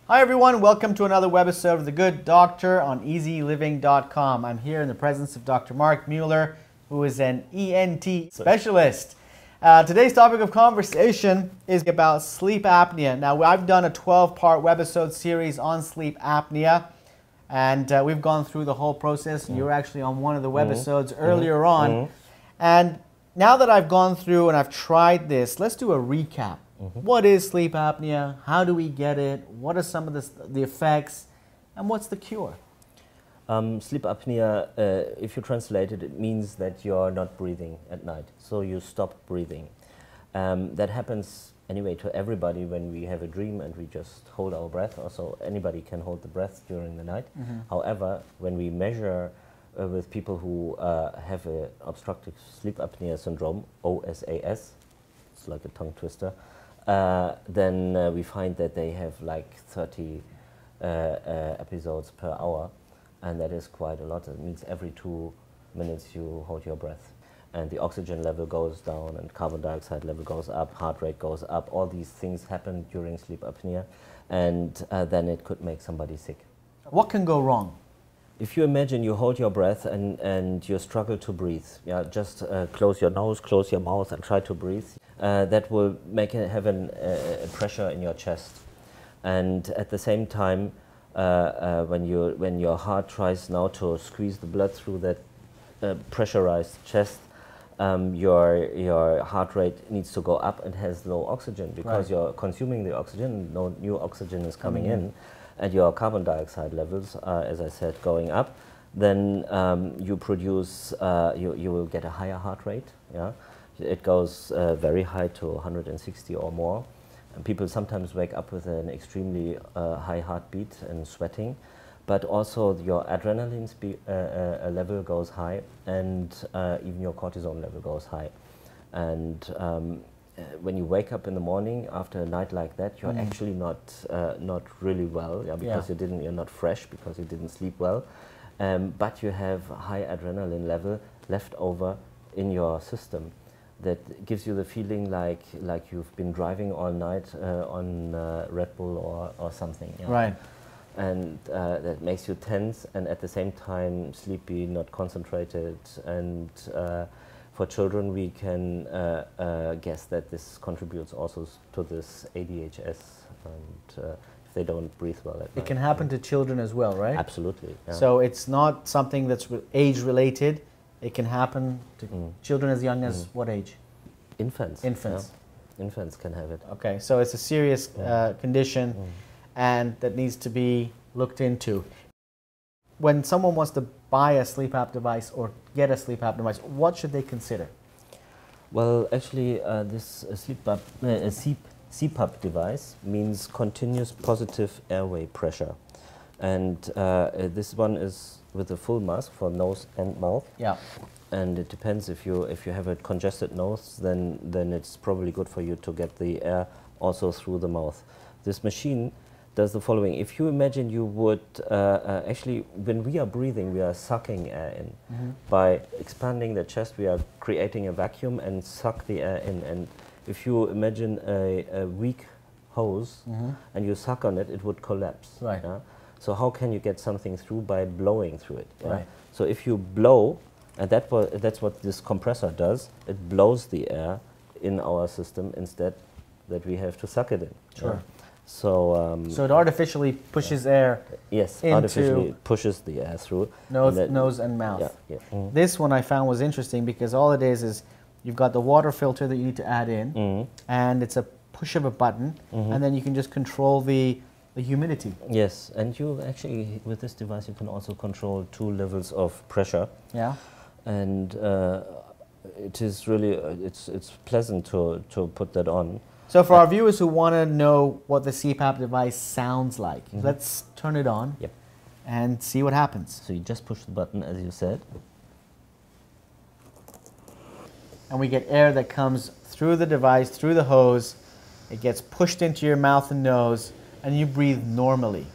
Hi everyone, welcome to another webisode of The Good Doctor on eZeLiving.com. I'm here in the presence of Dr. Marc Mueller, who is an ENT specialist. Today's topic of conversation is about sleep apnea. Now, I've done a 12-part webisode series on sleep apnea, and we've gone through the whole process. You were actually on one of the webisodes earlier on. And now that I've gone through and I've tried this, let's do a recap. What is sleep apnea? How do we get it? What are some of the effects? And what's the cure? Sleep apnea, if you translate it, it means that you're not breathing at night. So you stop breathing. That happens anyway to everybody when we have a dream and we just hold our breath. Also, anybody can hold the breath during the night. However, when we measure with people who have an obstructive sleep apnea syndrome, OSAS, it's like a tongue twister, then we find that they have like 30 episodes per hour, and that is quite a lot. It means every 2 minutes you hold your breath, and the oxygen level goes down and carbon dioxide level goes up, heart rate goes up. All these things happen during sleep apnea, and then it could make somebody sick. What can go wrong? If you imagine you hold your breath and you struggle to breathe, just close your nose, close your mouth and try to breathe. That will make it have a pressure in your chest. And at the same time, when your heart tries now to squeeze the blood through that pressurized chest, your heart rate needs to go up and has low oxygen because you're consuming the oxygen, no new oxygen is coming in. And your carbon dioxide levels are, as I said, going up, then you produce, you will get a higher heart rate. It goes very high to 160 or more. And people sometimes wake up with an extremely high heartbeat and sweating, but also your adrenaline level goes high, and even your cortisol level goes high. And when you wake up in the morning after a night like that, you're actually not really well, because you're not fresh because you didn't sleep well, but you have high adrenaline level left over in your system that gives you the feeling like you've been driving all night on Red Bull or something. Right. And that makes you tense and at the same time sleepy, not concentrated, and for children, we can guess that this contributes also to this ADHS, and if they don't breathe well at night. It can happen to children as well, right? Absolutely. Yeah. So it's not something that's age-related. It can happen to children as young as what age? Infants. Infants. Yeah. Infants can have it. Okay, so it's a serious condition, and that needs to be looked into. When someone wants to buy a sleep app device or get a sleep app device, what should they consider? Well, actually, this CPAP device means continuous positive airway pressure. And this one is with a full mask for nose and mouth. Yeah. And it depends, if you have a congested nose, then it's probably good for you to get the air also through the mouth. This machine does the following. If you imagine you would, actually, when we are breathing, we are sucking air in. By expanding the chest, we are creating a vacuum and suck the air in. And if you imagine a weak hose and you suck on it, it would collapse. Right. So how can you get something through? By blowing through it. Right. So if you blow, and that's what this compressor does, it blows the air in our system instead that we have to suck it in. Sure. So it artificially pushes air. Yes, artificially pushes the air through nose and mouth. This one I found was interesting because all it is you've got the water filter that you need to add in, and it's a push of a button, and then you can just control the humidity. Yes, and you actually, with this device, you can also control 2 levels of pressure. Yeah, and it is really it's pleasant to put that on. So for our viewers who want to know what the CPAP device sounds like, let's turn it on and see what happens. So you just push the button, as you said. And we get air that comes through the device, through the hose. It gets pushed into your mouth and nose, and you breathe normally.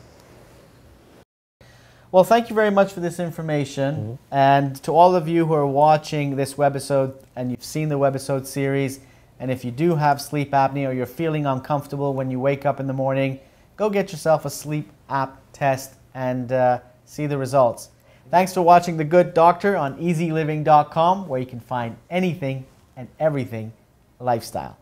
Well, thank you very much for this information. And to all of you who are watching this webisode and you've seen the webisode series, and if you do have sleep apnea or you're feeling uncomfortable when you wake up in the morning, go get yourself a sleep app test and see the results. Thanks for watching The Good Doctor on eZeLiving.com, where you can find anything and everything lifestyle.